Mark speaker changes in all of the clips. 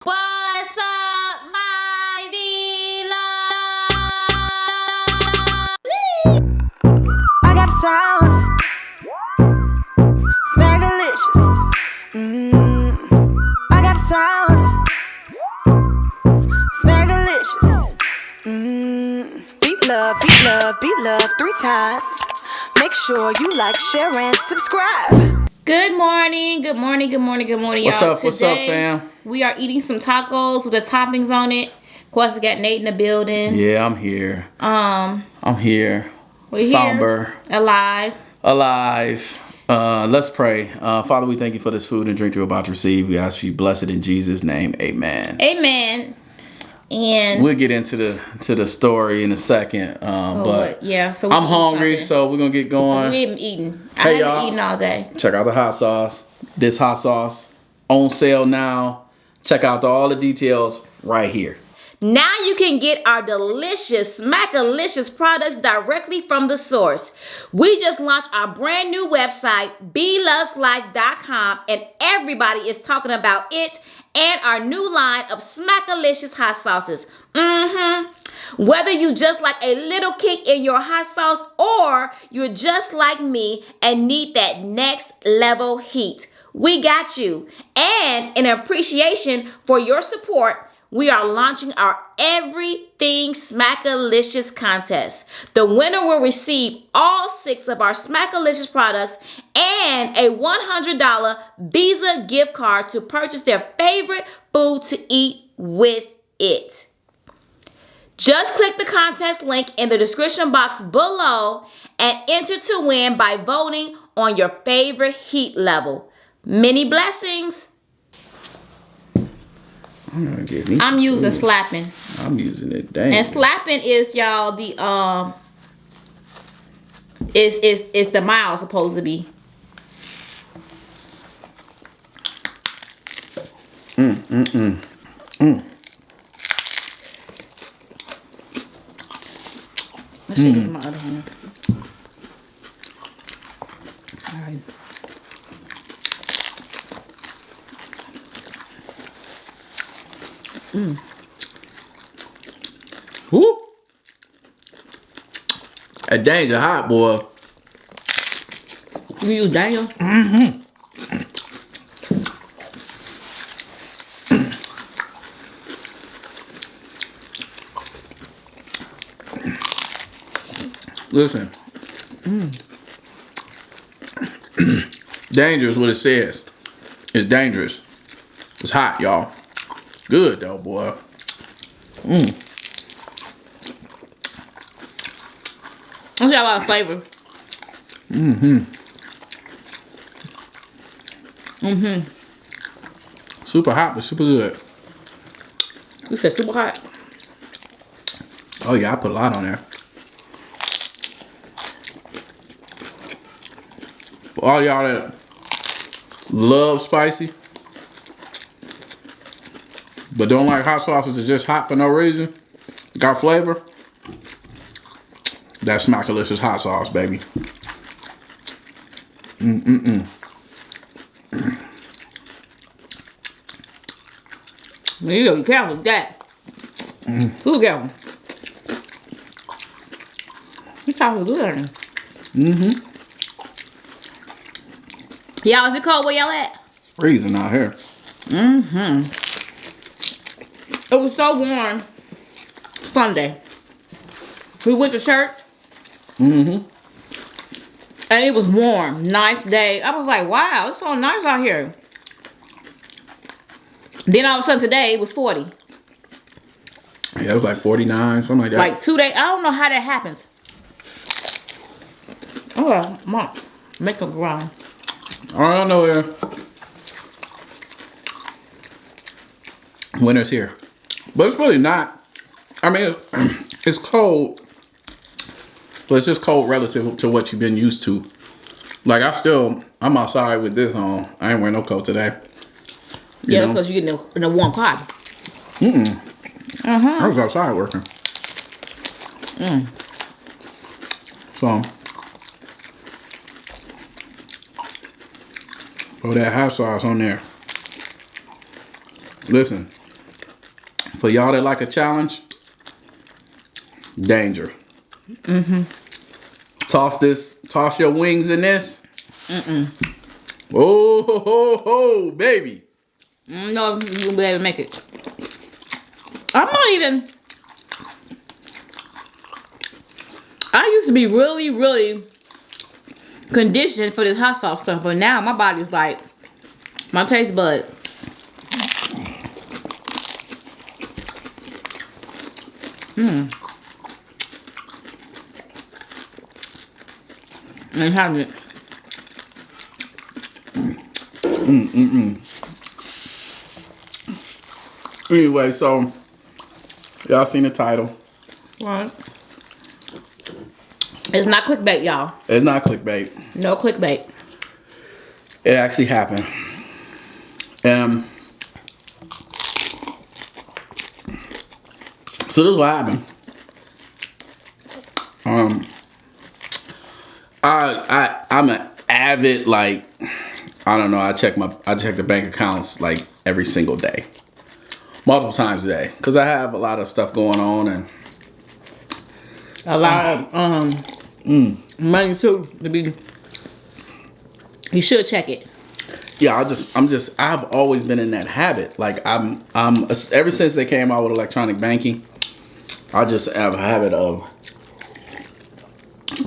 Speaker 1: What's up, my beloved?
Speaker 2: I got the sauce, Smackalicious. I got the sauce, Smackalicious. Beat love, beat love, beat love 3 times. Make sure you like, share, and subscribe.
Speaker 1: Good morning, good morning, good morning, good morning,
Speaker 3: What's
Speaker 1: y'all.
Speaker 3: up? What's up, fam?
Speaker 1: We are eating some tacos with the toppings on it. Of course, we got Nate in the building.
Speaker 3: Yeah, I'm here. I'm here.
Speaker 1: We're
Speaker 3: Somber.
Speaker 1: Here,
Speaker 3: alive. Let's pray. Father, we thank you for this food and drink you're about to receive. We ask you bless it in Jesus' name. Amen.
Speaker 1: Amen. And
Speaker 3: we'll get into the story in a second. But
Speaker 1: yeah, so
Speaker 3: I'm hungry, so we're gonna get going.
Speaker 1: We haven't eaten.
Speaker 3: Hey,
Speaker 1: I haven't eaten all day.
Speaker 3: Check out the hot sauce. This hot sauce on sale now. Check out all the details right here.
Speaker 1: Now you can get our delicious Smackalicious products directly from the source. We just launched our brand new website, Bloveslife.com, and everybody is talking about it and our new line of Smackalicious hot sauces. Whether you just like a little kick in your hot sauce or you're just like me and need that next level heat, we got you. And in appreciation for your support, we are launching our Everything Smackalicious contest. The winner will receive all 6 of our Smackalicious products and a $100 Visa gift card to purchase their favorite food to eat with it. Just click the contest link in the description box below and enter to win by voting on your favorite heat level. Many blessings. I'm using slapping.
Speaker 3: I'm using it. Dang.
Speaker 1: And slapping is, y'all, the is the mild supposed to be.
Speaker 3: That
Speaker 1: shit is my other hand. Sorry.
Speaker 3: Whoop. That danger hot, boy.
Speaker 1: You use Daniel?
Speaker 3: Listen. Danger is what it says. It's dangerous. It's hot, y'all. Good though, boy.
Speaker 1: It's got a lot of flavor.
Speaker 3: Super hot, but super good.
Speaker 1: You said super hot.
Speaker 3: Oh yeah, I put a lot on there. For all y'all that love spicy, but don't like hot sauces that's just hot for no reason, got flavor, that's Smackalicious hot sauce, baby.
Speaker 1: You gotta be careful with that. Who careful? You careful with that. Y'all, is it cold where y'all at?
Speaker 3: Freezing out here.
Speaker 1: It was so warm Sunday. We went to church. And it was warm. Nice day. I was like, wow, it's so nice out here. Then all of a sudden today it was 40.
Speaker 3: Yeah, it was like 49, something like that.
Speaker 1: Like 2 days. I don't know how that happens. Oh, mom. Make a grind.
Speaker 3: I don't know where. Winter's here. But it's really not. I mean, it's cold. But it's just cold relative to what you've been used to. Like, I'm outside with this on. I ain't wearing no coat today.
Speaker 1: Yeah, that's because you're getting in a warm car.
Speaker 3: I was outside working. So, throw that hot sauce on there. Listen, For y'all that like a challenge, danger. Toss your wings in this. Oh, ho, ho, ho, baby.
Speaker 1: No, you're gonna be able to make it. I'm not even. I used to be really, really conditioned for this hot sauce stuff, but now my body's like, my taste bud. And having it.
Speaker 3: Anyway, so y'all seen the title.
Speaker 1: What? It's not clickbait, y'all.
Speaker 3: It's not clickbait.
Speaker 1: No clickbait.
Speaker 3: It actually happened. So this is what happened. I'm an avid, like, I don't know, I check the bank accounts like every single day. Multiple times a day. Because I have a lot of stuff going on and
Speaker 1: A lot of money too to be. You should check it.
Speaker 3: yeah, I've always been in that habit. Like I'm ever since they came out with electronic banking, I just have a habit of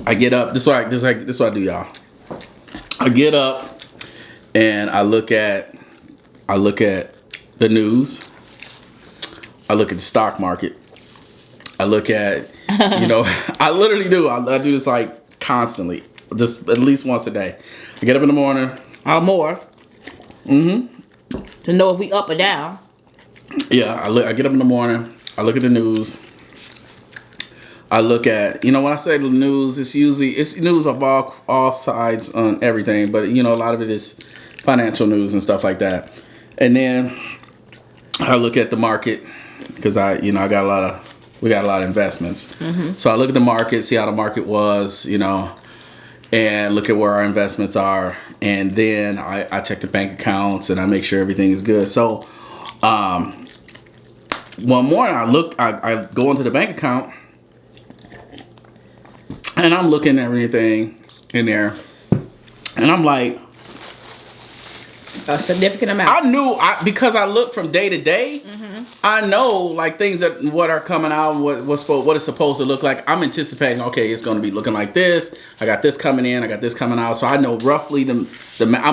Speaker 3: I get up. This is what I do, y'all. I get up and I look at the news. I look at the stock market. I look at, I literally do. I do this like constantly, just at least once a day. I get up in the morning.
Speaker 1: Or more. To know if we up or down.
Speaker 3: Yeah, I get up in the morning. I look at the news. I look at, when I say the news, it's news of all sides on everything, but a lot of it is financial news and stuff like that. And then I look at the market because we got a lot of investments. So I look at the market, see how the market was, and look at where our investments are, and then I check the bank accounts and I make sure everything is good. So one morning I go into the bank account. And I'm looking at everything in there. And I'm like,
Speaker 1: a significant amount.
Speaker 3: I knew, because I look from day to day, I know like things what are coming out, what it's supposed to look like. I'm anticipating, okay, it's going to be looking like this. I got this coming in, I got this coming out. So I know roughly I'm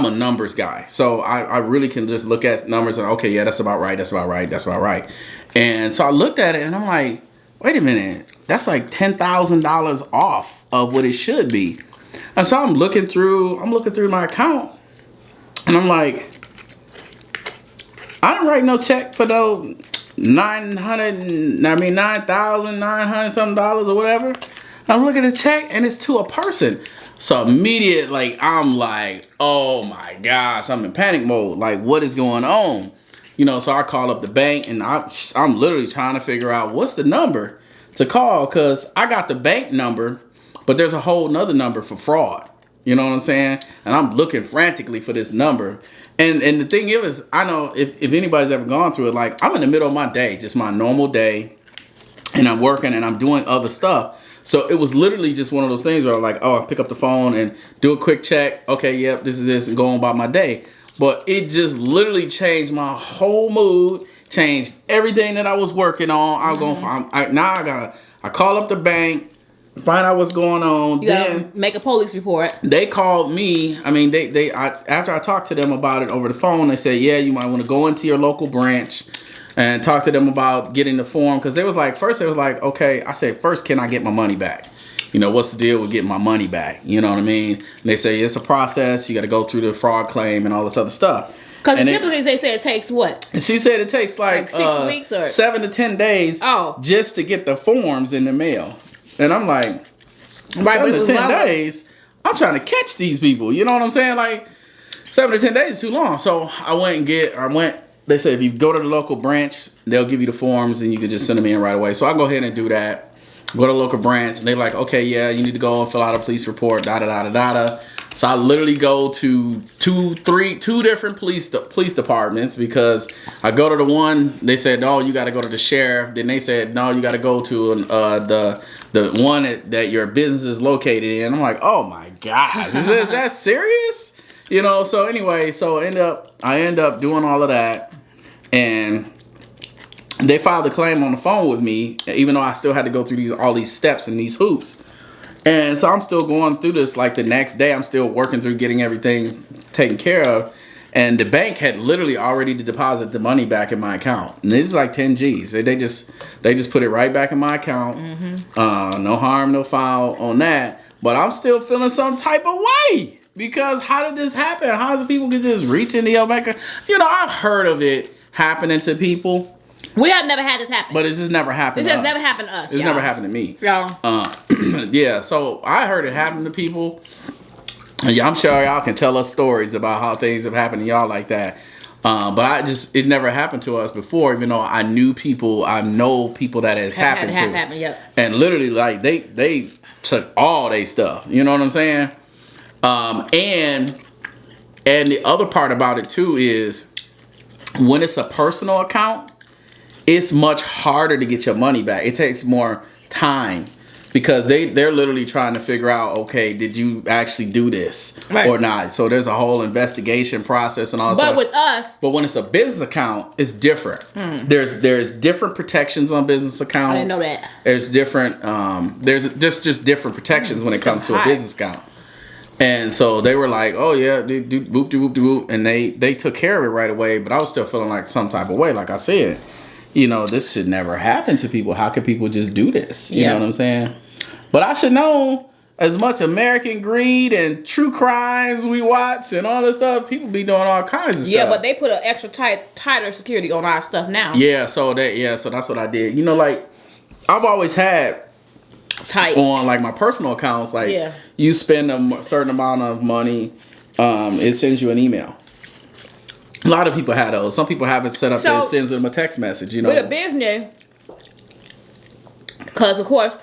Speaker 3: a numbers guy. So I really can just look at numbers and, okay, yeah, that's about right, that's about right, that's about right. And so I looked at it and I'm like, wait a minute, that's like $10,000 off of what it should be. And so I'm looking through my account and I'm like, I didn't write no check for those $9,900 something or whatever. I'm looking at the check and it's to a person. So immediately, I'm like, oh my gosh, I'm in panic mode. Like, what is going on? So I call up the bank and I'm literally trying to figure out what's the number to call, because I got the bank number, but there's a whole nother number for fraud. You know what I'm saying? And I'm looking frantically for this number. And the thing is, I know if anybody's ever gone through it, like I'm in the middle of my day, just my normal day, and I'm working and I'm doing other stuff. So it was literally just one of those things where I'm like, oh, I pick up the phone and do a quick check. Okay, yep, this is this, and go on about my day. But it just literally changed my whole mood, changed everything that I was working on. I call up the bank, find out what's going on.
Speaker 1: You gotta make a police report.
Speaker 3: They called me. I mean, after I talked to them about it over the phone, they said, yeah, you might want to go into your local branch and talk to them about getting the form. Because first they was like, okay, I said, first, can I get my money back? What's the deal with getting my money back? You know what I mean? And they say it's a process. You got to go through the fraud claim and all this other stuff.
Speaker 1: Because typically they say it takes what?
Speaker 3: She said it takes like
Speaker 1: 6 weeks or
Speaker 3: 7 to 10 days just to get the forms in the mail. And I'm like, 7 to 10 days? I'm trying to catch these people. You know what I'm saying? Like, 7 to 10 days is too long. So I went. They said if you go to the local branch, they'll give you the forms and you can just send them in right away. So I go ahead and do that. Go to a local branch, and they're like, okay, yeah, you need to go and fill out a police report, da-da-da-da-da. So I literally go to two different police departments, because I go to the one, they said, no, you got to go to the sheriff. Then they said, no, you got to go to the one that your business is located in. I'm like, oh my gosh, is that serious? You know, so anyway, I end up doing all of that, and they filed a claim on the phone with me, even though I still had to go through all these steps and these hoops. And so I'm still going through this. Like the next day, I'm still working through getting everything taken care of. And the bank had literally already deposited the money back in my account. And this is like 10 G's. They just put it right back in my account. Mm-hmm. No harm, no foul on that. But I'm still feeling some type of way. Because how did this happen? How does people can just reach into your bank? You know, I've heard of it happening to people.
Speaker 1: We have never had this happen.
Speaker 3: But it's just never happened to us.
Speaker 1: This has never happened to us,
Speaker 3: It's never happened to me.
Speaker 1: Y'all.
Speaker 3: Yeah, so I heard it happen to people. And I'm sure y'all can tell us stories about how things have happened to y'all like that. But it never happened to us before, even though I know people that has happened to.
Speaker 1: Yep.
Speaker 3: And literally, like, they took all their stuff. You know what I'm saying? And the other part about it, too, is when it's a personal account, it's much harder to get your money back. It takes more time, because they're literally trying to figure out, okay, did you actually do this or not? So there's a whole investigation process and all that stuff.
Speaker 1: But with us...
Speaker 3: But when it's a business account, it's different. There's different protections on business accounts.
Speaker 1: I didn't know that.
Speaker 3: There's different... there's just different protections when it comes to a business account. And so they were like, oh yeah, boop, and they took care of it right away. But I was still feeling like some type of way. Like I said, you know, this should never happen to people. How could people just do this? You know what I'm saying? But I should know, as much American greed and true crimes we watch and all this stuff, people be doing all kinds of stuff.
Speaker 1: Yeah, but they put an extra tighter security on our stuff now.
Speaker 3: Yeah, so that's what I did. You know, like, I've always had
Speaker 1: tight
Speaker 3: on like my personal accounts, like you spend a certain amount of money, it sends you an email. A lot of people have those. Some people have it set up that it sends them a text message, you know.
Speaker 1: With a business, because of course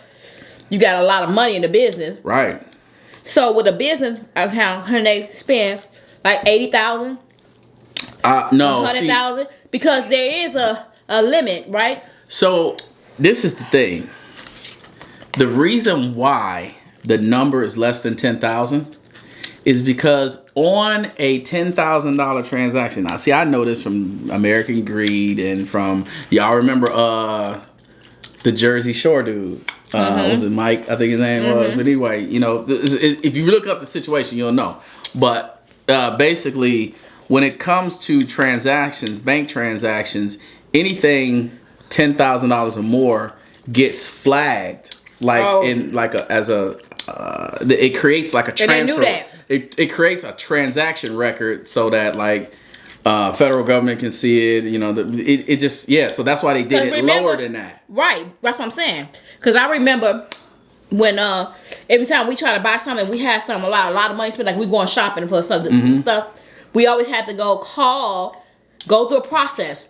Speaker 1: you got a lot of money in the business,
Speaker 3: right? So
Speaker 1: with a business account, they spend like 80,000,
Speaker 3: no,
Speaker 1: 100,000, because there is a limit, right? So
Speaker 3: this is the thing. The reason why the number is less than 10,000 is because on a $10,000 transaction. Now, see, I know this from American Greed and from, y'all remember the Jersey Shore dude. Was it Mike? I think his name was. But anyway, you know, if you look up the situation, you'll know. But basically, when it comes to transactions, bank transactions, anything $10,000 or more gets flagged. Like it creates like a transfer.
Speaker 1: And they knew that.
Speaker 3: It creates a transaction record so that like federal government can see it. You know, it just so that's why they did it lower than that.
Speaker 1: Right, that's what I'm saying. Because I remember when every time we try to buy something, we had a lot of money spent. Like we going shopping for stuff. We always had to go through a process.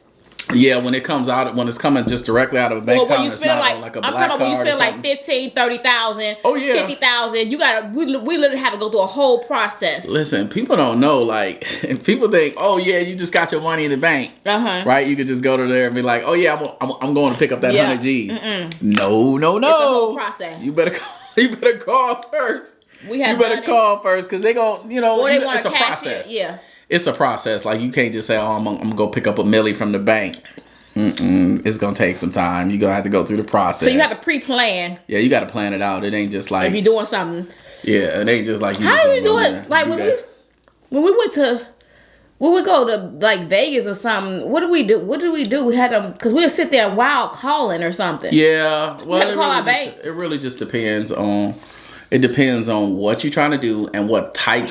Speaker 3: Yeah, when it comes out, when it's coming just directly out of a bank account, it's not like a black card.
Speaker 1: I'm talking about when you spend like 15, 30,000, 50,000. You gotta, we literally have to go through a whole process.
Speaker 3: Listen, people don't know. Like, people think, oh yeah, you just got your money in the bank, right? You could just go to there and be like, oh yeah, I'm going to pick up that 100 G's. No.
Speaker 1: It's a whole process.
Speaker 3: You better call first. Call first because they gon', you know, it's a process. It's a process. Like, you can't just say, oh, I'm going to go pick up a milli from the bank. It's going to take some time. You're going to have to go through the process.
Speaker 1: So you have to pre-plan.
Speaker 3: Yeah, you got to plan it out. It ain't just like...
Speaker 1: If you're doing something.
Speaker 3: Yeah, it ain't just like...
Speaker 1: How do you do it? Like, when we went to... When we go to, like, Vegas or something, what do we do? We had them... Because we'll sit there wild calling or something.
Speaker 3: Yeah. Well,
Speaker 1: we have to call our bank.
Speaker 3: It really just depends on... It depends on what you're trying to do and what type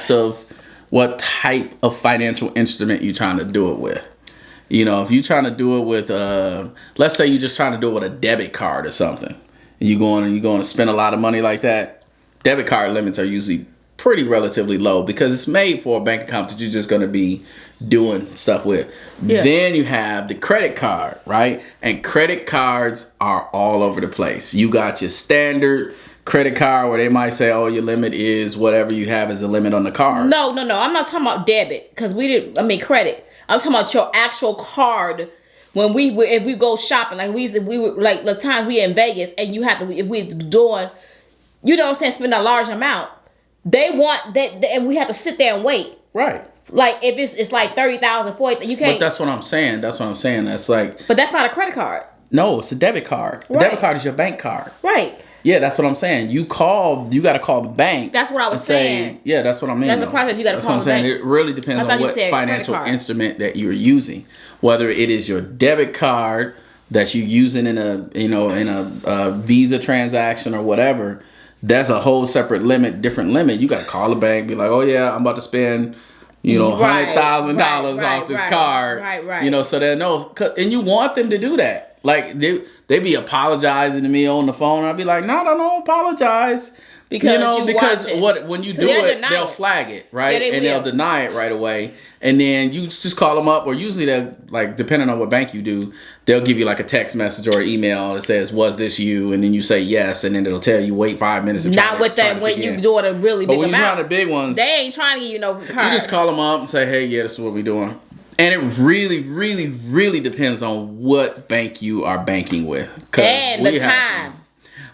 Speaker 3: of financial instrument you're trying to do it with. You know, if you're trying to do it with, let's say you're just trying to do it with a debit card or something, and you're going to spend a lot of money like that, debit card limits are usually pretty relatively low because it's made for a bank account that you're just going to be doing stuff with.
Speaker 1: Yeah.
Speaker 3: Then you have the credit card, right? And credit cards are all over the place. You got your standard credit card where they might say, oh, your limit is whatever you have as the limit on the card.
Speaker 1: No. I'm not talking about debit because credit. I'm talking about your actual card. When if we go shopping, like we were like the times we in Vegas and you have to, if we're doing, you know what I'm saying, spend a large amount, they want that, and we have to sit there and wait.
Speaker 3: Right.
Speaker 1: Like if it's like 30,000, 40,000, you can't.
Speaker 3: But that's what I'm saying. That's like.
Speaker 1: But that's not a credit card.
Speaker 3: No, it's a debit card. The debit card is your bank card.
Speaker 1: Right.
Speaker 3: Yeah, that's what I'm saying. You got to call the bank.
Speaker 1: That's what I was saying.
Speaker 3: Yeah, that's what I mean.
Speaker 1: That's the process. You got to call the bank.
Speaker 3: It really depends on what financial instrument that you're using. Whether it is your debit card that you're using in a Visa transaction or whatever, that's a whole separate limit, different limit. You got to call the bank, be like, oh yeah, I'm about to spend $100,000 off this card. Right. So they know, and you want them to do that. Like they be apologizing to me on the phone. I'll be like, no, don't apologize. Because when you do it, they'll flag it, right?
Speaker 1: Yeah,
Speaker 3: they'll deny it right away. And then you just call them up, or usually they'll, like, depending on what bank you do, they'll give you like a text message or an email that says, was this you? And then you say yes, and then it'll tell you wait 5 minutes.
Speaker 1: Not with that when you doing a really big amount.
Speaker 3: But when you're trying the big ones,
Speaker 1: they ain't trying to give you no card.
Speaker 3: You just call them up and say, hey, yeah, this is what we're doing. And it really, really, really depends on what bank you are banking with.
Speaker 1: And the time.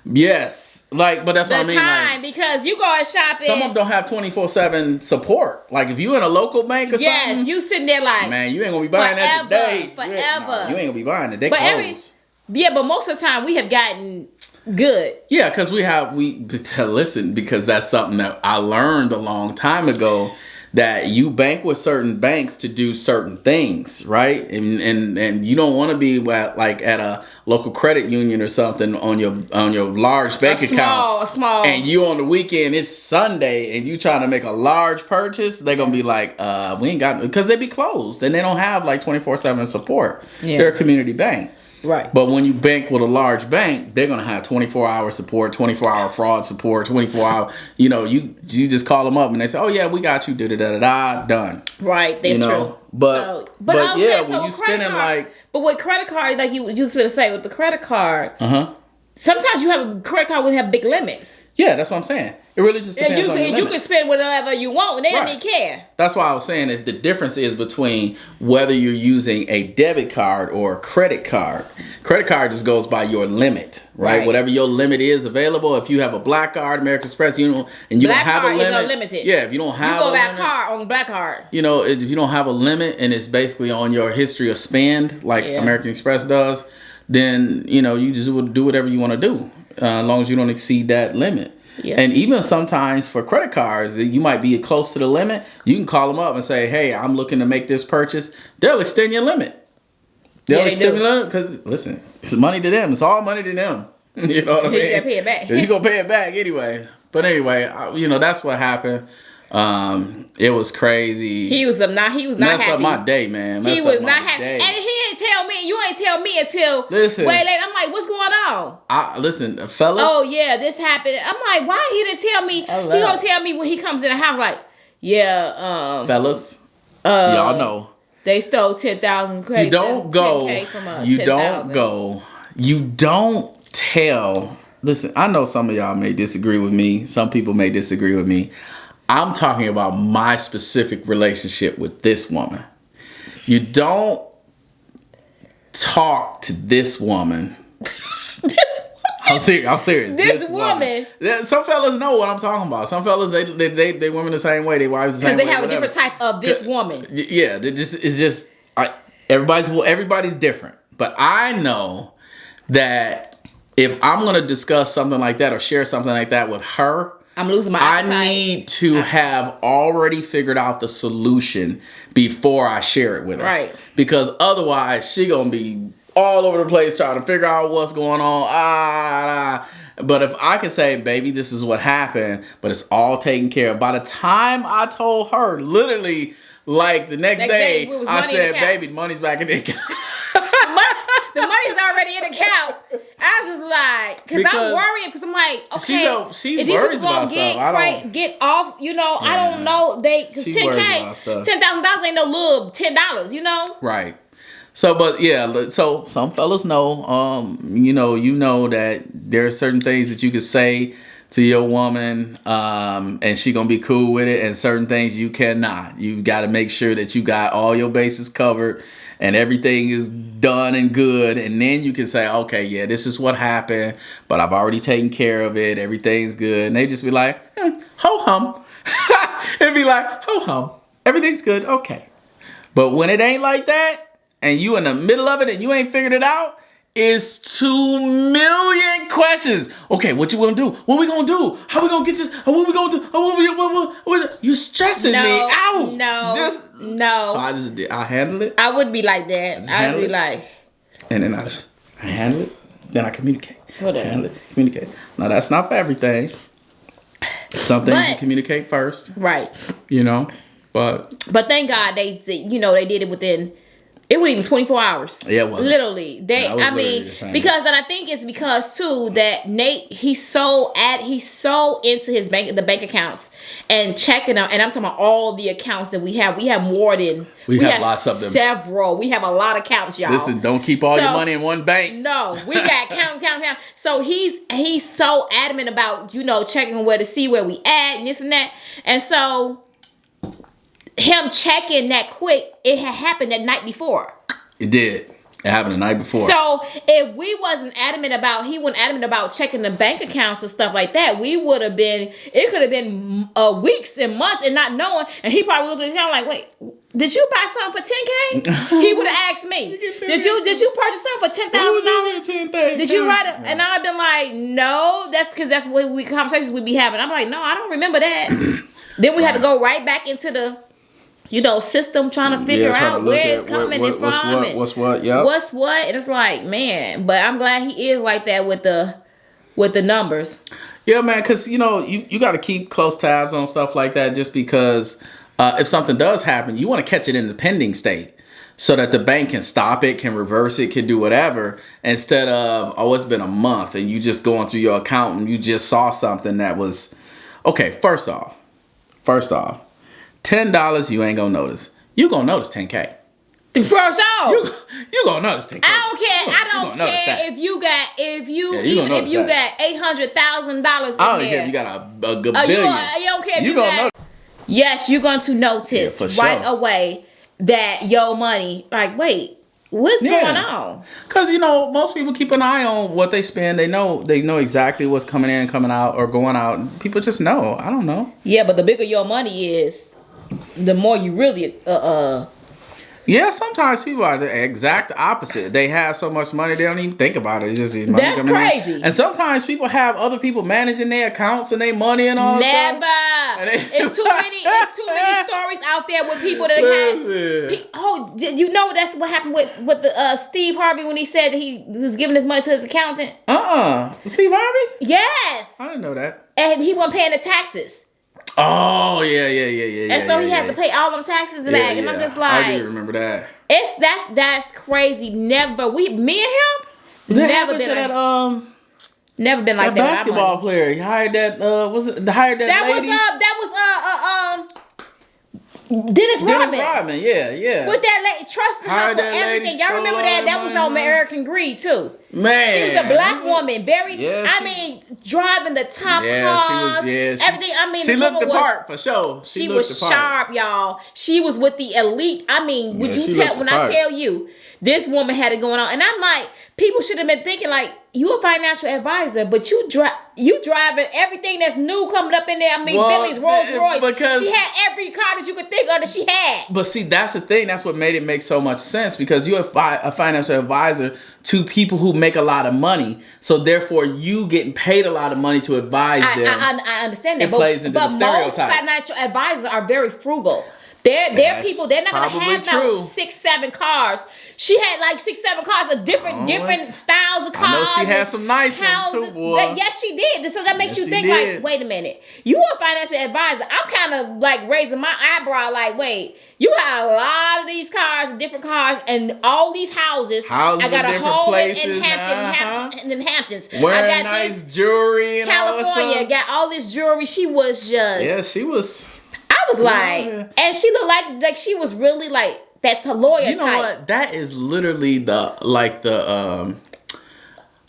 Speaker 3: Yes. But that's what I mean.
Speaker 1: The time, because you go shopping.
Speaker 3: Some of them don't have 24/7 support. Like, if you in a local bank or something. Yes,
Speaker 1: you sitting there like.
Speaker 3: Man, you ain't going to be buying that today.
Speaker 1: Forever.
Speaker 3: You ain't going to be buying it. They close.
Speaker 1: But most of the time we have gotten good.
Speaker 3: Yeah, because listen, because that's something that I learned a long time ago. That you bank with certain banks to do certain things, right? And you don't want to be at a local credit union or something on your large bank account.
Speaker 1: Small.
Speaker 3: And you on the weekend, it's Sunday, and you trying to make a large purchase. They're gonna be like, we ain't got, because they be closed and they don't have like 24/7 support. Yeah. They're a community bank.
Speaker 1: Right.
Speaker 3: But when you bank with a large bank, they're going to have 24-hour support, 24-hour fraud support, 24-hour, you just call them up and they say, oh yeah, we got you, done.
Speaker 1: Right. That's true.
Speaker 3: But yeah, when you spending
Speaker 1: But with credit card, like you was going to say, with the credit card, sometimes you have a credit card will have big limits.
Speaker 3: Yeah, that's what I'm saying. It really just depends on your limit.
Speaker 1: You can spend whatever you want, and they don't even care.
Speaker 3: That's why I was saying is the difference is between whether you're using a debit card or a credit card. Credit card just goes by your limit, right? Whatever your limit is available. If you have a black card, American Express, and you don't have a limit. Is unlimited. Yeah, if you don't have a limit. You go back card on black card. If you don't have a limit and it's basically on your history of spend, like American Express does, then you just do whatever you want to do. As long as you don't exceed that limit. Yeah. And even sometimes for credit cards, you might be close to the limit. You can call them up and say, hey, I'm looking to make this purchase. They'll extend your limit. They'll extend your limit because, listen, it's money to them. It's all money to them. You know what I mean?
Speaker 1: You got to pay it back.
Speaker 3: You're going to pay it back anyway. But anyway, that's what happened. It was crazy.
Speaker 1: He was not
Speaker 3: messed
Speaker 1: happy.
Speaker 3: up my day, man.
Speaker 1: He was not happy. And he didn't tell me. You ain't tell me until way later. I'm like, what's going on?
Speaker 3: Listen, fellas.
Speaker 1: Oh yeah, this happened. I'm like, why he didn't tell me? He gonna tell me when he comes in the house. Like,
Speaker 3: fellas, y'all know
Speaker 1: they stole 10,000 credit.
Speaker 3: You don't go.
Speaker 1: 10K from us,
Speaker 3: you
Speaker 1: 10,000.
Speaker 3: don't go. You don't tell. Listen, I know some of y'all may disagree with me. Some people may disagree with me. I'm talking about my specific relationship with this woman. You don't talk to this woman. I'm serious.
Speaker 1: This woman.
Speaker 3: Some fellas know what I'm talking about. Some fellas, they women the same way. They wives the same way.
Speaker 1: Because they have a different type of this woman.
Speaker 3: Yeah, it's just everybody's different. But I know that if I'm going to discuss something like that or share something like that with her,
Speaker 1: I'm losing my appetite.
Speaker 3: I need to have already figured out the solution before I share it with her.
Speaker 1: Right.
Speaker 3: Because otherwise, she going to be all over the place trying to figure out what's going on. But if I can say, baby, this is what happened, but it's all taken care of. By the time I told her, literally, like the next day I said, baby, the money's back in the account.
Speaker 1: The money's already in the account. I'm just like, because I'm worrying because I'm like, okay,
Speaker 3: she
Speaker 1: if these
Speaker 3: worries
Speaker 1: people
Speaker 3: about
Speaker 1: gonna
Speaker 3: stuff.
Speaker 1: get off, I don't know. Because
Speaker 3: She
Speaker 1: 10K,
Speaker 3: worries about stuff.
Speaker 1: $10,000 ain't no little $10,
Speaker 3: Right. So, but yeah, so some fellas know, you know that there are certain things that you could say to your woman, and she gonna be cool with it, and certain things you cannot. You got to make sure that you got all your bases covered and everything is done and good, and then you can say, okay, yeah, this is what happened, but I've already taken care of it. Everything's good, and they just be like, ho hum. It'd be like, ho hum. Everything's good, okay. But when it ain't like that, and you in the middle of it and you ain't figured it out, it's 2 million questions. Okay, what you gonna do? What we gonna do? How we gonna get this? What we gonna do? What you stressing me out.
Speaker 1: No.
Speaker 3: So I handle it.
Speaker 1: I would be like that. I would be like.
Speaker 3: And then I handle it. Then I communicate.
Speaker 1: Whatever.
Speaker 3: Handle it, communicate. Now that's not for everything. Some things you communicate first.
Speaker 1: Right.
Speaker 3: But
Speaker 1: thank God they did it within. It wasn't even 24 hours.
Speaker 3: Yeah, it wasn't.
Speaker 1: Literally. Because, and I think it's because too that Nate, he's so into the bank accounts and checking them. And I'm talking about all the accounts that we have. We have more than
Speaker 3: we have lots of them.
Speaker 1: Several. We have a lot of accounts, y'all.
Speaker 3: Listen, don't keep all your money in one bank.
Speaker 1: No, we got count. So he's so adamant about checking where to see where we at and this and that. And so him checking that quick, it had happened that night before.
Speaker 3: It did. It happened the night before.
Speaker 1: So if he wasn't adamant about checking the bank accounts and stuff like that, it could have been weeks and months and not knowing. And he probably looked at the account like, wait, did you buy something for $10K? He would have asked me, did you purchase something for $10,000? Did you write it? And I've been like, no, that's because that's what conversations we be having. I'm like, no, I don't remember that. Then we had to go right back into the system trying to figure out where it's coming from.
Speaker 3: What's what, yeah.
Speaker 1: What's what? And it's like, man, but I'm glad he is like that with the numbers.
Speaker 3: Yeah, man, because, you got to keep close tabs on stuff like that just because if something does happen, you want to catch it in the pending state so that the bank can stop it, can reverse it, can do whatever, instead of, it's been a month and you just going through your account and you just saw something that was, okay, first off, $10 you ain't gonna notice. You gonna notice $10K.
Speaker 1: For sure.
Speaker 3: You gonna notice $10K.
Speaker 1: I don't care if you got $800,000 in there.
Speaker 3: I don't care if you got a billion.
Speaker 1: You don't care if you got. Yes, you're going to notice right away that your money. Like, wait, what's going on?
Speaker 3: Because most people keep an eye on what they spend. They know exactly what's coming in, coming out, or going out. People just know. I don't know.
Speaker 1: Yeah, but the bigger your money is, the more you really
Speaker 3: Yeah, sometimes people are the exact opposite. They have so much money they don't even think about it. It's just money
Speaker 1: that's crazy.
Speaker 3: In. And sometimes people have other people managing their accounts and their money and all that.
Speaker 1: Never. It's too many stories out there with people that have. Did you know that's what happened with the Steve Harvey when he said he was giving his money to his accountant?
Speaker 3: Steve Harvey?
Speaker 1: Yes.
Speaker 3: I didn't know that.
Speaker 1: And he wasn't paying the taxes.
Speaker 3: Oh yeah.
Speaker 1: And so he had to pay all them taxes back, and I'm just like,
Speaker 3: I do remember that.
Speaker 1: That's crazy. Never me and him never been like never been like that.
Speaker 3: That basketball player, he hired that. Hired that lady?
Speaker 1: That was Dennis Rodman.
Speaker 3: Yeah.
Speaker 1: With that lady, trusting her for everything. Y'all remember that? That was on American Greed too.
Speaker 3: Man,
Speaker 1: she was a black woman, driving the top cars. Everything.
Speaker 3: She looked the part for sure.
Speaker 1: She was sharp, y'all. She was with the elite. Would you tell when I tell you this woman had it going on? And I'm like, people should have been thinking like, you a financial advisor, but you driving everything that's new coming up in there. Bentley's, Rolls Royce. Because she had every car that you could think of that she had.
Speaker 3: But see, that's the thing. That's what made it make so much sense, because you're a financial advisor to people who make a lot of money. So therefore, you getting paid a lot of money to advise them.
Speaker 1: I understand that.
Speaker 3: It plays into the stereotype.
Speaker 1: Most financial advisors are very frugal. They're people. They're not gonna
Speaker 3: probably
Speaker 1: have no
Speaker 3: true.
Speaker 1: 6, 7 cars. She had like 6, 7 cars of different styles of cars.
Speaker 3: I know she had some nice ones too, boy.
Speaker 1: Yes, she did. So that makes you
Speaker 3: she
Speaker 1: think
Speaker 3: did.
Speaker 1: like, wait a minute, you a financial advisor. I'm kind of like raising my eyebrow, like, wait, you got a lot of these cars, different cars, and all these houses.
Speaker 3: Houses
Speaker 1: I got
Speaker 3: in
Speaker 1: a
Speaker 3: different
Speaker 1: home
Speaker 3: places,
Speaker 1: in Hamptons.
Speaker 3: Wearing
Speaker 1: I got
Speaker 3: nice
Speaker 1: this
Speaker 3: jewelry and all that
Speaker 1: California.
Speaker 3: stuff.
Speaker 1: Got all this jewelry. She was just.
Speaker 3: Yeah, she was.
Speaker 1: I was like, and she looked like she was really like that's her lawyer
Speaker 3: You know
Speaker 1: type.
Speaker 3: what? That is literally the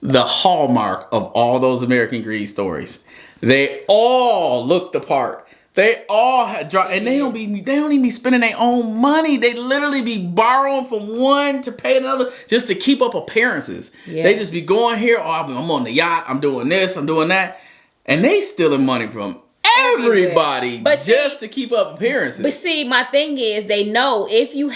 Speaker 3: hallmark of all those American Greed stories. They all look the part. They all had and they don't even be spending their own money. They literally be borrowing from one to pay another just to keep up appearances.
Speaker 1: Yeah.
Speaker 3: They just be going here. Oh, I'm on the yacht. I'm doing this. I'm doing that, and they stealing money from everybody just to keep up appearances.
Speaker 1: But see, my thing is, they know if you're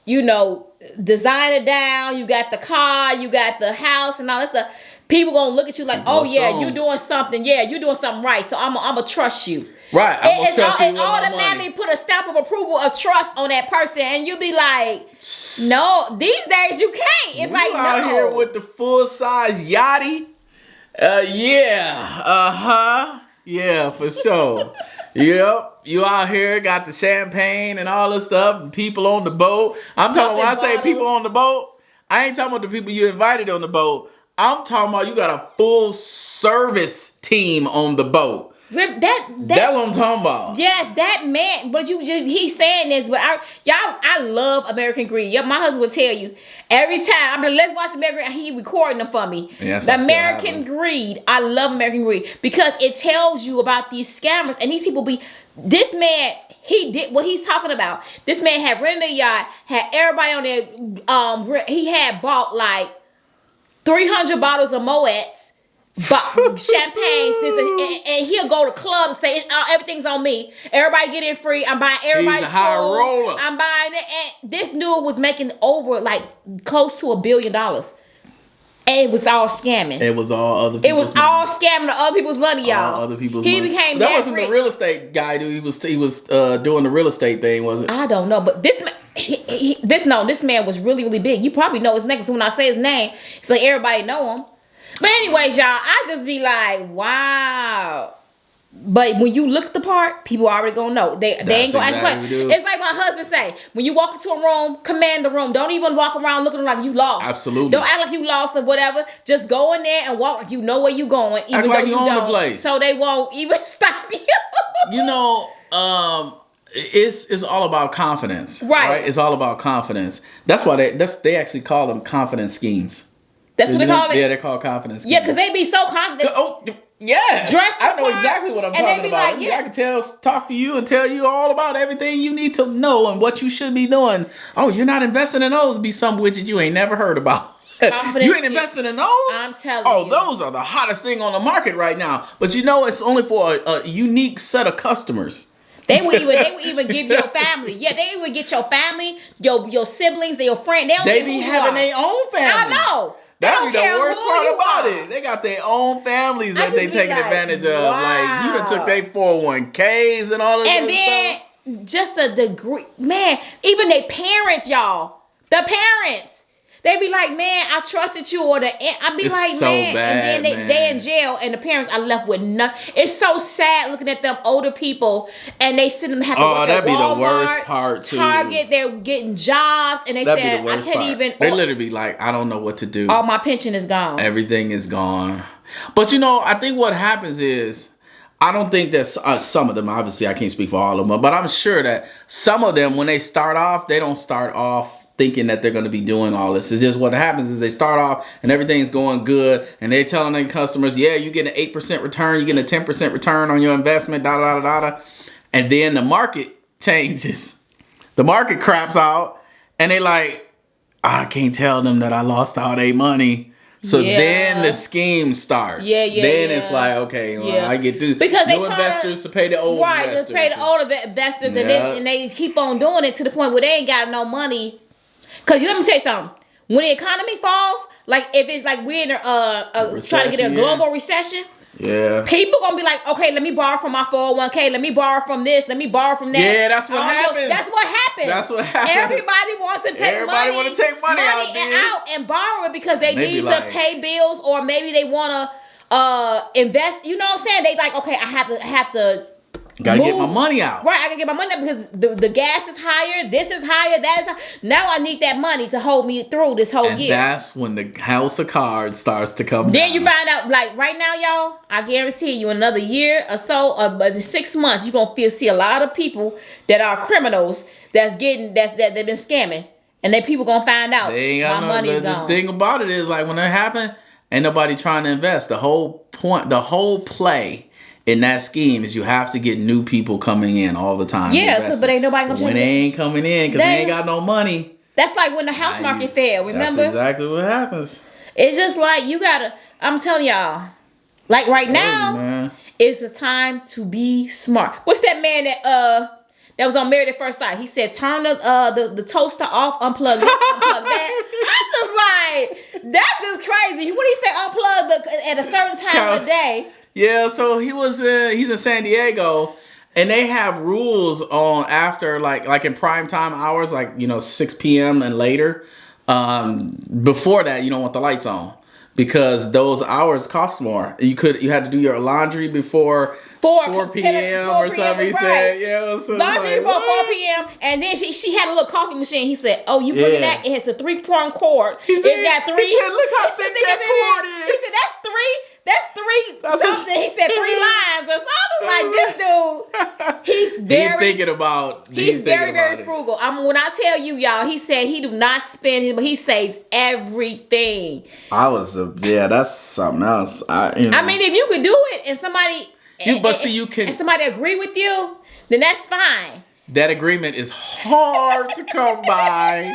Speaker 1: you know, designer down, you got the car, you got the house, and all that stuff. People gonna look at you like, oh yeah, you doing something. Yeah, you doing something right. So I'm gonna trust you.
Speaker 3: Right. I'm gonna trust you with my
Speaker 1: automatically
Speaker 3: money.
Speaker 1: put a stamp of approval of trust on that person, and you be like, no, these days you can't. It's like
Speaker 3: out
Speaker 1: no.
Speaker 3: here with the full size yachty. Yeah, for sure. Yep, you out here got the champagne and all this stuff, and people on the boat. I'm talking when I say people on the boat, I ain't talking about the people you invited on the boat. I'm talking about you got a full service team on the boat. That's what I'm talking about.
Speaker 1: Yes, that man. But he's saying this, but I love American Greed. Yeah, my husband would tell you every time. I'm like, let's watch American. He recording them for me.
Speaker 3: Yes,
Speaker 1: the American Greed. I love American Greed because it tells you about these scammers and these people be. This man, he did what he's talking about. This man had rented a yacht, had everybody on there. He had bought like 300 bottles of Moet's. Champagne, and he'll go to clubs and say everything's on me. Everybody get in free. I'm buying everybody's
Speaker 3: He's a high
Speaker 1: food.
Speaker 3: roller.
Speaker 1: I'm buying it, and this dude was making over like close to $1 billion, and it was all scamming.
Speaker 3: It was all other. People's
Speaker 1: It was
Speaker 3: money.
Speaker 1: all scamming the other people's money, y'all.
Speaker 3: All other people's
Speaker 1: he
Speaker 3: money.
Speaker 1: became
Speaker 3: that wasn't
Speaker 1: rich.
Speaker 3: the real estate guy, dude. He was doing the real estate thing, was it?
Speaker 1: I don't know, but this man. This man was really, really big. You probably know his name. So when I say his name, it's like everybody know him. But anyways, y'all, I just be like, wow. But when you look at the part, people already gonna know. They ain't gonna ask questions. It's like my husband say, when you walk into a room, command the room. Don't even walk around looking like you lost.
Speaker 3: Absolutely.
Speaker 1: Don't act like you lost or whatever. Just go in there and walk like you know where you going, even
Speaker 3: act
Speaker 1: though
Speaker 3: like
Speaker 1: you
Speaker 3: you own
Speaker 1: don't.
Speaker 3: the place.
Speaker 1: So they won't even stop you.
Speaker 3: You know, it's all about confidence,
Speaker 1: right?
Speaker 3: It's all about confidence. That's why they actually call them confidence schemes.
Speaker 1: That's what they call it?
Speaker 3: Yeah, they're called confidence schemes.
Speaker 1: Yeah, because they be so confident.
Speaker 3: Oh, yes. I know exactly what I'm talking about. Like, I can talk to you and tell you all about everything you need to know and what you should be doing. Oh, you're not investing in those. Be some widget you ain't never heard about. You ain't investing in those?
Speaker 1: I'm telling you.
Speaker 3: Oh, those are the hottest thing on the market right now. But you know, it's only for a unique set of customers.
Speaker 1: They would even give your family. Yeah, they would get your family, your siblings, your friends.
Speaker 3: They be having their own families.
Speaker 1: I know.
Speaker 3: That be the worst part about it. They got their own families that they taking advantage of.
Speaker 1: Wow.
Speaker 3: Like, you done took their 401ks and all of that stuff.
Speaker 1: And then, just the degree. Man, even their parents, y'all. The parents. They be like, man, I trusted you. I be like,
Speaker 3: so
Speaker 1: man.
Speaker 3: bad,
Speaker 1: and then they in jail, and the parents are left with nothing. It's so sad looking at them older people, and they sit and have to work at Walmart,
Speaker 3: that'd be the worst part, too.
Speaker 1: Target, they're getting jobs, and they said, I can't even.
Speaker 3: They literally be like, I don't know what to do.
Speaker 1: All my pension is gone.
Speaker 3: Everything is gone. But, you know, I think what happens is, I don't think that some of them, obviously I can't speak for all of them, but I'm sure that some of them, when they start off, they don't start off thinking that they're going to be doing all this. It's just what happens is they start off and everything's going good and they're telling their customers, yeah, you get an 8% return, you get a 10% return on your investment, and then the market changes. The market craps out and they like, I can't tell them that I lost all their money. So then the scheme starts. Then it's like, okay, well, I get through.
Speaker 1: Because
Speaker 3: new investors to pay the old investors.
Speaker 1: Right, to pay the old investors, and they keep on doing it to the point where they ain't got no money. Because let me tell you something. When the economy falls, like if it's like we're in trying to get a global recession,
Speaker 3: Yeah.
Speaker 1: People gonna be like, okay, let me borrow from my 401k. Let me borrow from this. Let me borrow from that.
Speaker 3: Yeah, that's what happens.
Speaker 1: That's what happens.
Speaker 3: That's what happens.
Speaker 1: Everybody wants to take
Speaker 3: Everybody want to take money out,
Speaker 1: and borrow it because they need
Speaker 3: like,
Speaker 1: to pay bills, or maybe they want to invest. You know what I'm saying? They like, okay, I have to.
Speaker 3: Gotta get my money out.
Speaker 1: Right, I gotta get my money out because the gas is higher, this is higher, that is higher. Now I need that money to hold me through this whole year.
Speaker 3: That's when the house of cards starts to come
Speaker 1: Then
Speaker 3: down.
Speaker 1: you find out, like right now, y'all, I guarantee you another year or so, 6 months, you're gonna see a lot of people that are criminals that they've been scamming. And then people gonna find out my money's gone.
Speaker 3: The thing about it is, like, when that happened, ain't nobody trying to invest. The whole play in that scheme is you have to get new people coming in all the time.
Speaker 1: Yeah, but ain't nobody gonna
Speaker 3: when they ain't coming in because they ain't got no money.
Speaker 1: That's like when the house market fell, remember?
Speaker 3: That's exactly what happens.
Speaker 1: It's just like I'm telling y'all, like right now, it's the time to be smart. What's that man that was on Married at First Sight? He said, turn the toaster off, unplug this, unplug that. I'm just like, that's just crazy. What did he say, unplug at a certain time of the day?
Speaker 3: Yeah, so he's in San Diego, and they have rules on after like in prime time hours, like 6 p.m. and later. Before that, you don't want the lights on because those hours cost more. You had to do your laundry before 4 p.m. or something. He said, yeah, so
Speaker 1: laundry before 4 p.m. And then she had a little coffee machine. He said, "Oh, you put it that? It has the 3-prong cord. It's got 3."
Speaker 3: He said, "Look how thick that cord is."
Speaker 1: He said, That's something. He said 3 lines or something. Like, this dude, he's very, very frugal. When I tell you, y'all, he said he do not spend, but he saves everything.
Speaker 3: That's something else.
Speaker 1: I mean, if you could do it and somebody, and somebody agree with you, then that's fine.
Speaker 3: That agreement is hard to come by.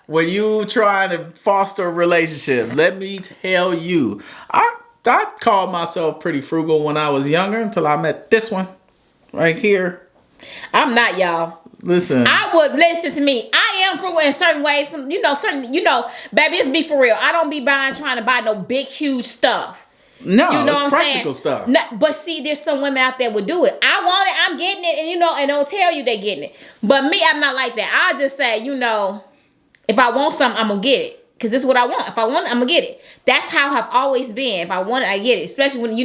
Speaker 3: When you trying to foster a relationship, let me tell you, I called myself pretty frugal when I was younger until I met this one right here.
Speaker 1: I'm not, y'all.
Speaker 3: Listen.
Speaker 1: I would listen to me. I am frugal in certain ways. Baby, let's be for real. I don't be trying to buy no big, huge stuff.
Speaker 3: No,
Speaker 1: you know
Speaker 3: it's
Speaker 1: what I'm
Speaker 3: practical
Speaker 1: saying?
Speaker 3: stuff.
Speaker 1: No, but see, there's some women out there would do it. I want it, I'm getting it, and don't tell you they getting it. But me, I'm not like that. I just say, if I want something, I'm gonna get it. Because this is what I want. If I want it, I'm going to get it. That's how I've always been. If I want it, I get it. Especially when,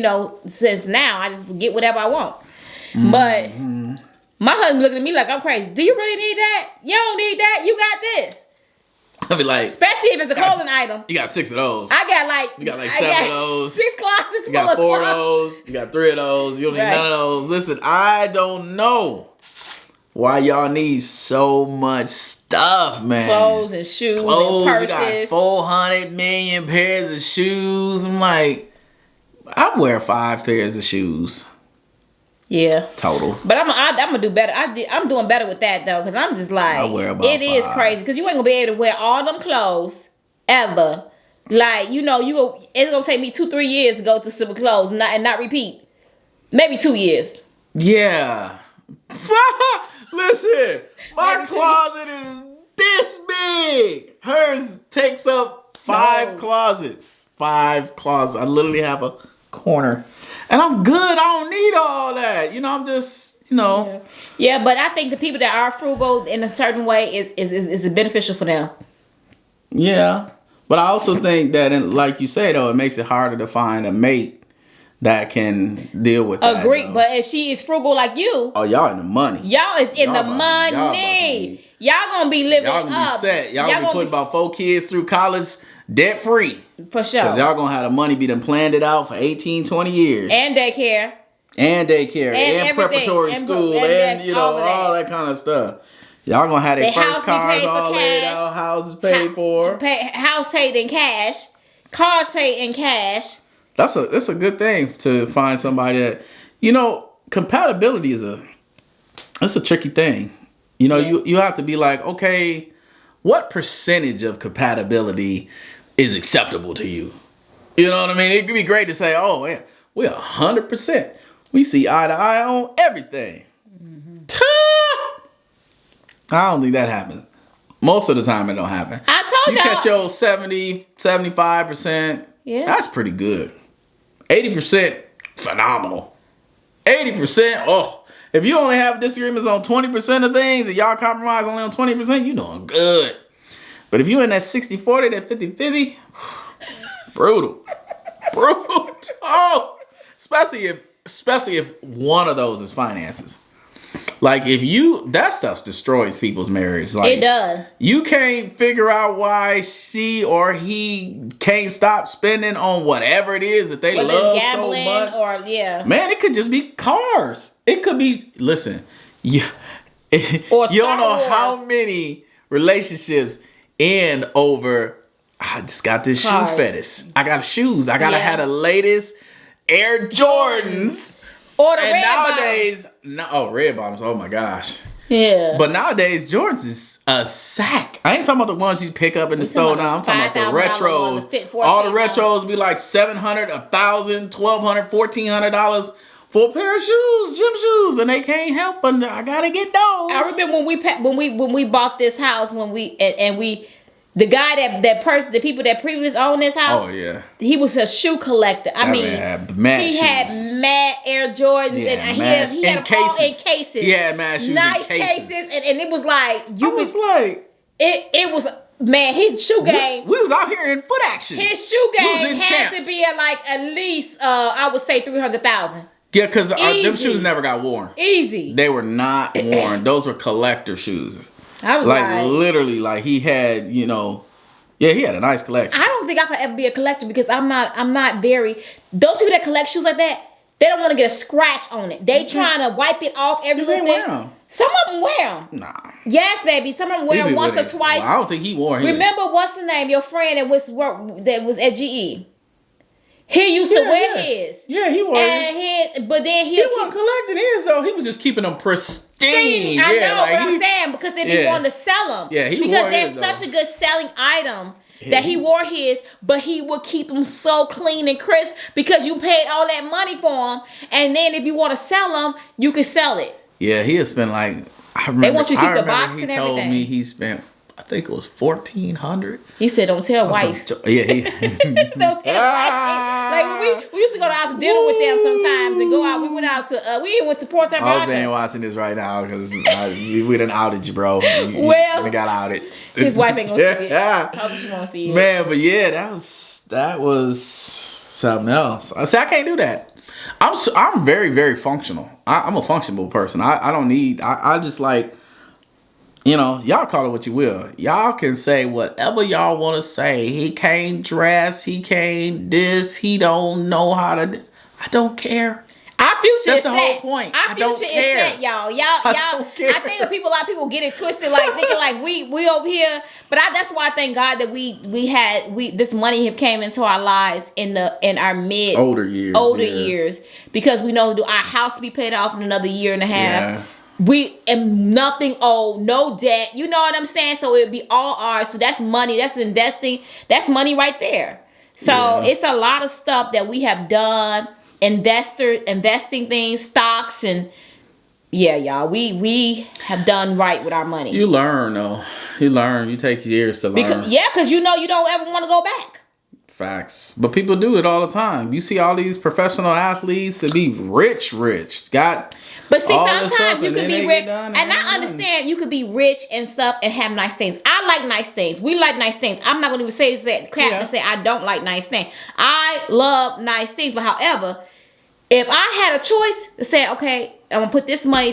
Speaker 1: since now, I just get whatever I want. Mm-hmm. But my husband looking at me like I'm crazy. Do you really need that? You don't need that. You got this.
Speaker 3: I'll be like.
Speaker 1: Especially if it's a clothing item.
Speaker 3: You got 6 of those.
Speaker 1: I got
Speaker 3: You got 7 of those.
Speaker 1: 6 closets.
Speaker 3: You got 4 of those. You got 3 of those. You don't need none of those. Listen, I don't know why y'all need so much stuff, man.
Speaker 1: Clothes and shoes and purses.
Speaker 3: You got 400 million pairs of shoes. I'm like, I wear 5 pairs of shoes.
Speaker 1: Yeah.
Speaker 3: Total.
Speaker 1: But I'm gonna do better. I'm doing better with that though, because I'm just like,
Speaker 3: I wear about 5.
Speaker 1: Is crazy because you ain't gonna be able to wear all them clothes ever. Like it's gonna take me 2-3 years to go through some clothes and not repeat. Maybe 2 years.
Speaker 3: Yeah. Listen, my closet is this big. Hers takes up 5 closets. 5 closets. I literally have a corner. And I'm good. I don't need all that. I'm just,
Speaker 1: Yeah, but I think the people that are frugal in a certain way is beneficial for them.
Speaker 3: Yeah. But I also think that, like you say, though, it makes it harder to find a mate that can deal with that.
Speaker 1: Agree, but if she is frugal like you,
Speaker 3: y'all in the money.
Speaker 1: Y'all is in the money. Y'all gonna be living up.
Speaker 3: Y'all gonna be set. Y'all gonna be putting about 4 kids through college debt free.
Speaker 1: For sure.
Speaker 3: Because y'all gonna have the money be done planned it out for 18, 20 years.
Speaker 1: And daycare.
Speaker 3: And preparatory school. And all that kind of stuff. Y'all gonna have their first cars all laid out, houses paid for.
Speaker 1: House paid in cash. Cars paid in cash.
Speaker 3: That's a good thing to find somebody that, compatibility is a tricky thing. You have to be like, okay, what percentage of compatibility is acceptable to you? You know what I mean? It could be great to say, oh, yeah, we're 100%. We see eye to eye on everything. Mm-hmm. I don't think that happens. Most of the time it don't happen.
Speaker 1: I told y'all.
Speaker 3: You catch your 70, 75%.
Speaker 1: Yeah.
Speaker 3: That's pretty good. 80%, phenomenal. 80%, oh, if you only have disagreements on 20% of things and y'all compromise only on 20%, you doing good. But if you in that 60-40, that 50-50, brutal. Brutal. Oh, especially if one of those is finances. Like that stuff destroys people's marriage. Like,
Speaker 1: it does.
Speaker 3: You can't figure out why she or he can't stop spending on whatever it is that they love so much.
Speaker 1: Or
Speaker 3: man, it could just be cars. It could be. Listen, you
Speaker 1: or
Speaker 3: you don't know how many relationships end over. I just got this shoe fetish. I got shoes. I gotta have the latest Air Jordans.
Speaker 1: Or the
Speaker 3: and
Speaker 1: red
Speaker 3: nowadays,
Speaker 1: bottoms.
Speaker 3: Red bottoms. Oh my gosh.
Speaker 1: Yeah.
Speaker 3: But nowadays, Jordans is a sack. I ain't talking about the ones you pick up in the store now. I'm talking about the retros. All the retros be like $700, $1,000, $1,200, $1,400 for a pair of shoes, gym shoes, and they can't help but I gotta get those.
Speaker 1: I remember when we bought this house the guy the people that previously owned this house.
Speaker 3: Oh yeah.
Speaker 1: He was a shoe collector. I mean, he
Speaker 3: had
Speaker 1: mad Air Jordans and he had them all in cases.
Speaker 3: He had mad shoes
Speaker 1: nice
Speaker 3: in cases.
Speaker 1: And it was like it was man, his shoe game.
Speaker 3: We was out here in foot action.
Speaker 1: His shoe game had to be at least I would say 300,000.
Speaker 3: Yeah, because them shoes never got worn.
Speaker 1: Easy.
Speaker 3: They were not worn. Those were collector shoes.
Speaker 1: I was
Speaker 3: literally, he had, he had a nice collection.
Speaker 1: I don't think I could ever be a collector because I'm not very, those people that collect shoes like that, they don't want to get a scratch on it. They trying to wipe it off every little thing. Some of them wear them.
Speaker 3: Nah.
Speaker 1: Yes, baby. Some of them wear them once or twice.
Speaker 3: Well, I don't think he wore his.
Speaker 1: Remember, what's the name? Your friend that was at GE. He used to wear his.
Speaker 3: Yeah, he wore his.
Speaker 1: But then he
Speaker 3: wasn't collecting his though. He was just keeping them pristine.
Speaker 1: I know, but I'm saying because they be wanting to sell them.
Speaker 3: Yeah,
Speaker 1: because they're such a good selling item that he wore his, but he would keep them so clean and crisp because you paid all that money for them, and then if you want to sell them, you can sell it.
Speaker 3: Yeah, he has spent I remember.
Speaker 1: They want you to keep the box and everything.
Speaker 3: He told me he spent. I think it was $1,400.
Speaker 1: He said, "Don't tell wife."
Speaker 3: Don't
Speaker 1: tell wife. Like we used to go out to dinner with them sometimes and go out. We went out to we went to Port Vodka.
Speaker 3: I hope they ain't watching this right now because we done outed you, bro. We got outed.
Speaker 1: His wife ain't gonna see it. I hope she won't see it.
Speaker 3: Man, but yeah, that was something else. I can't do that. I'm very, very functional. I'm a functional person. I don't need. I just like. Y'all call it what you will. Y'all can say whatever y'all want to say. He can't dress. He can't this. He don't know how to. I don't care.
Speaker 1: Our future
Speaker 3: That's
Speaker 1: is
Speaker 3: the
Speaker 1: set.
Speaker 3: whole point.
Speaker 1: Our future is set, y'all. I think a lot of people get it twisted, like thinking like we over here. But that's why I thank God that we this money have came into our lives in our mid older years because we know our house be paid off in another year and a half.
Speaker 3: Yeah.
Speaker 1: We am nothing owed, no debt. You know what I'm saying? So it'd be all ours. So that's money. That's investing. That's money right there. So it's a lot of stuff that we have done. Investing things, stocks, and y'all. We have done right with our money.
Speaker 3: You learn though. You take years to learn.
Speaker 1: Because you don't ever want to go back.
Speaker 3: Facts. But people do it all the time. You see all these professional athletes that be rich.
Speaker 1: But see, sometimes you could be rich, and I understand you could be rich and stuff and have nice things. I like nice things. We like nice things. I'm not going to even say that crap and say I don't like nice things. I love nice things, but however, if I had a choice to say, okay, I'm going to put this money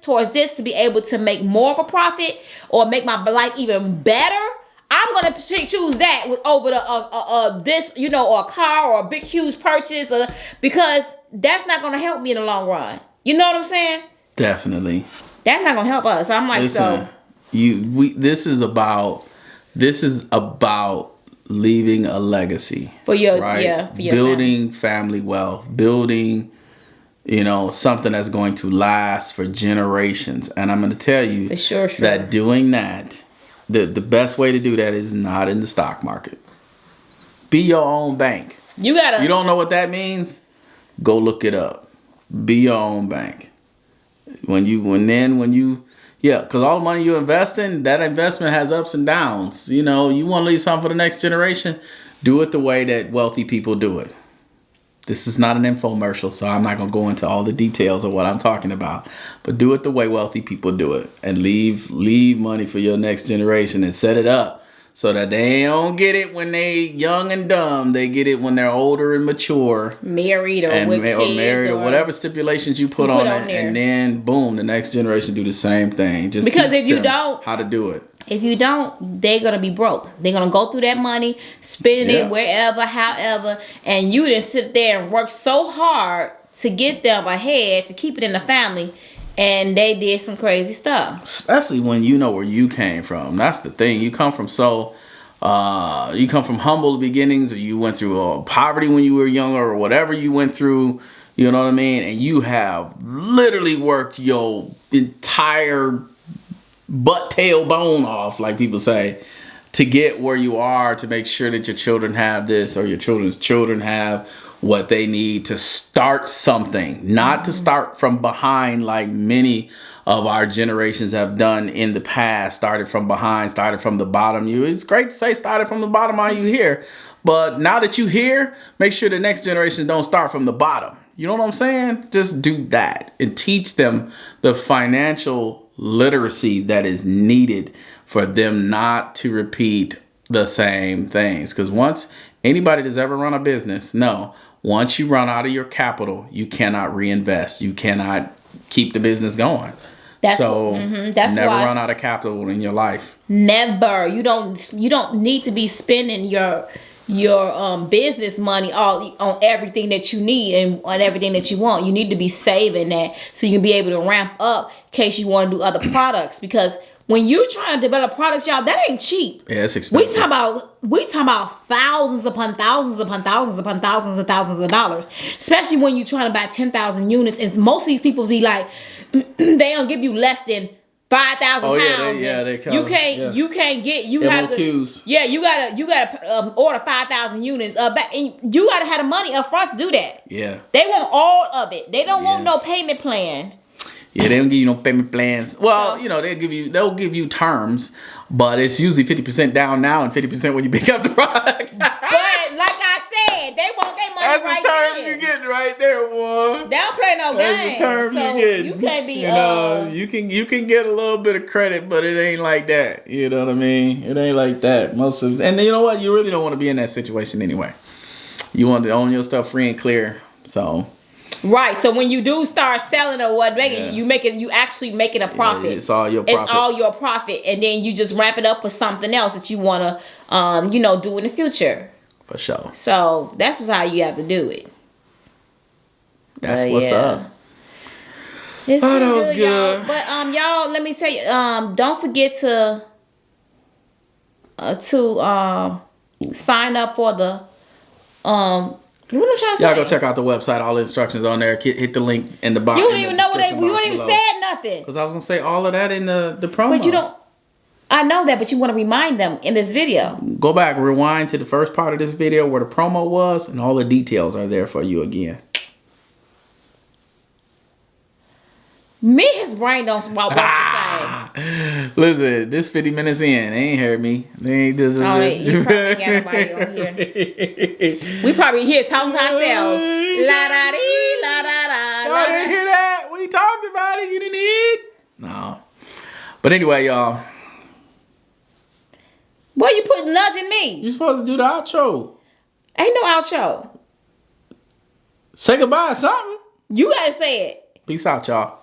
Speaker 1: towards this to be able to make more of a profit or make my life even better, I'm going to choose that over this, or a car or a big, huge purchase because that's not going to help me in the long run. You know what I'm saying?
Speaker 3: Definitely.
Speaker 1: That's not going to help us. I'm like,
Speaker 3: listen, this is about leaving a legacy
Speaker 1: for your
Speaker 3: building family wealth, building something that's going to last for generations. And I'm going to tell you
Speaker 1: for sure.
Speaker 3: that doing that, the best way to do that is not in the stock market. Be your own bank. You don't know what that means? Go look it up. Be your own bank. Because all the money you invest in, that investment has ups and downs. You want to leave something for the next generation, do it the way that wealthy people do it. This is not an infomercial, so I'm not going to go into all the details of what I'm talking about. But do it the way wealthy people do it. And leave money for your next generation and set it up so that they don't get it when they young and dumb. They get it when they're older and mature.
Speaker 1: Married or with kids.
Speaker 3: Or married or whatever stipulations you put on it. And then, boom, the next generation do the same thing. Just
Speaker 1: because
Speaker 3: teach
Speaker 1: if you
Speaker 3: them
Speaker 1: don't,
Speaker 3: how to do it.
Speaker 1: If you don't, they're going to be broke. They're going to go through that money, spend it wherever, however, and you didn't sit there and work so hard to get them ahead, to keep it in the family, and they did some crazy stuff.
Speaker 3: Especially when you know where you came from. That's the thing. You come from you come from humble beginnings, or you went through poverty when you were younger, or whatever you went through, you know what I mean? And you have literally worked your entire butt tail bone off, like people say, to get where you are, to make sure that your children have this or your children's children have what they need to start something, not to start from behind like many of our generations have done in the past. Started from behind, started from the bottom. It's great to say started from the bottom. Are you here? But now that you here, make sure the next generation don't start from the bottom. You know what I'm saying? Just do that and teach them the financial literacy that is needed for them not to repeat the same things. Because once anybody that's ever run a business, once you run out of your capital, you cannot reinvest. You cannot keep the business going. That's never run out of capital in your life.
Speaker 1: Never. You don't need to be spending your business money all on everything that you need and on everything that you want. You need to be saving that so you can be able to ramp up in case you want to do other products. Because when you're trying to develop products, y'all, that ain't cheap.
Speaker 3: Yeah, it's expensive.
Speaker 1: We talk about thousands upon thousands upon thousands upon thousands and thousands of dollars. Especially when you're trying to buy 10,000 units, and most of these people be like, they don't give you less than 5,000 pounds. You can't get
Speaker 3: MOQs.
Speaker 1: You gotta order 5,000 units back, and you gotta have the money up front to do that.
Speaker 3: Yeah,
Speaker 1: they want all of it. They don't want no payment plan.
Speaker 3: Yeah, they don't give you no payment plans. Well, they'll give you terms, but it's usually 50% down now and 50% when you pick up the product.
Speaker 1: But like I said, they want their money right there.
Speaker 3: That's the terms you're getting right there, boy.
Speaker 1: They don't play no games.
Speaker 3: That's the terms you're getting.
Speaker 1: You can't be.
Speaker 3: You can get a little bit of credit, but it ain't like that. You know what I mean? It ain't like that. And you know what? You really don't want to be in that situation anyway. You want to own your stuff free and clear. So.
Speaker 1: Right, so when you do start selling or what, you actually making a profit.
Speaker 3: It's all your profit.
Speaker 1: It's all your profit, and then you just ramp it up with something else that you want to, do in the future.
Speaker 3: For sure.
Speaker 1: So that's just how you have to do it.
Speaker 3: That's what's up.
Speaker 1: That was good. Y'all. But y'all, let me tell you, don't forget to sign up for the What I'm trying to say?
Speaker 3: Y'all go check out the website. All the instructions on there. Hit the link in the bottom.
Speaker 1: You don't even know what you don't even said nothing.
Speaker 3: Because I was gonna say all of that in the promo.
Speaker 1: But you don't. I know that, but you want to remind them in this video.
Speaker 3: Go back, rewind to the first part of this video where the promo was, and all the details are there for you again.
Speaker 1: His brain don't what to say.
Speaker 3: Listen, this 50 minutes in, they ain't heard me. They ain't just.
Speaker 1: You probably got nobody on here. We probably here talking to ourselves. La da dee, la da da.
Speaker 3: Y'all didn't hear that? We talked about it. You didn't hear it? No. But anyway, y'all.
Speaker 1: Boy, you put nudging me.
Speaker 3: You supposed to do the outro.
Speaker 1: Ain't no outro.
Speaker 3: Say goodbye or something.
Speaker 1: You gotta say it.
Speaker 3: Peace out, y'all.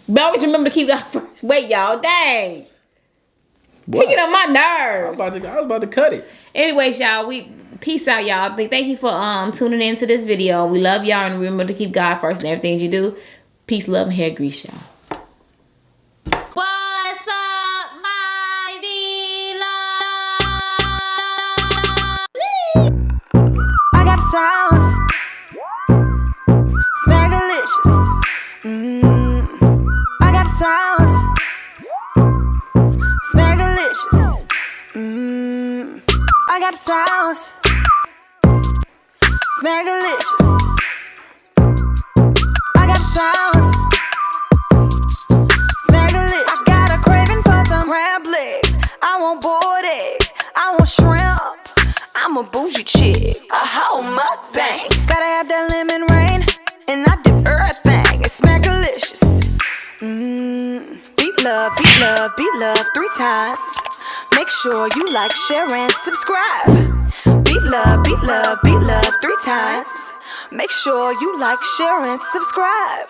Speaker 1: But always remember to keep God first. Wait, y'all. Dang. He get on my nerves.
Speaker 3: I was about to cut it.
Speaker 1: Anyways, y'all. Peace out, y'all. Thank you for tuning into this video. We love y'all, and remember to keep God first in everything you do. Peace, love, and hair grease, y'all. What's up, my beloved?
Speaker 2: I got the sauce. Smackalicious. I got the sauce. Smackalicious. I got the sauce. Smackalicious. I got the sauce. Smackalicious. I got a craving for some crab legs. I want boiled eggs. I want shrimp. I'm a bougie chick, a whole mukbang. Gotta have that lemon rain, and I dip everything. It's Smackalicious. Beat love, beat love, beat love 3 times. Make sure you like, share, and subscribe. Beat love, beat love, beat love 3 times. Make sure you like, share, and subscribe.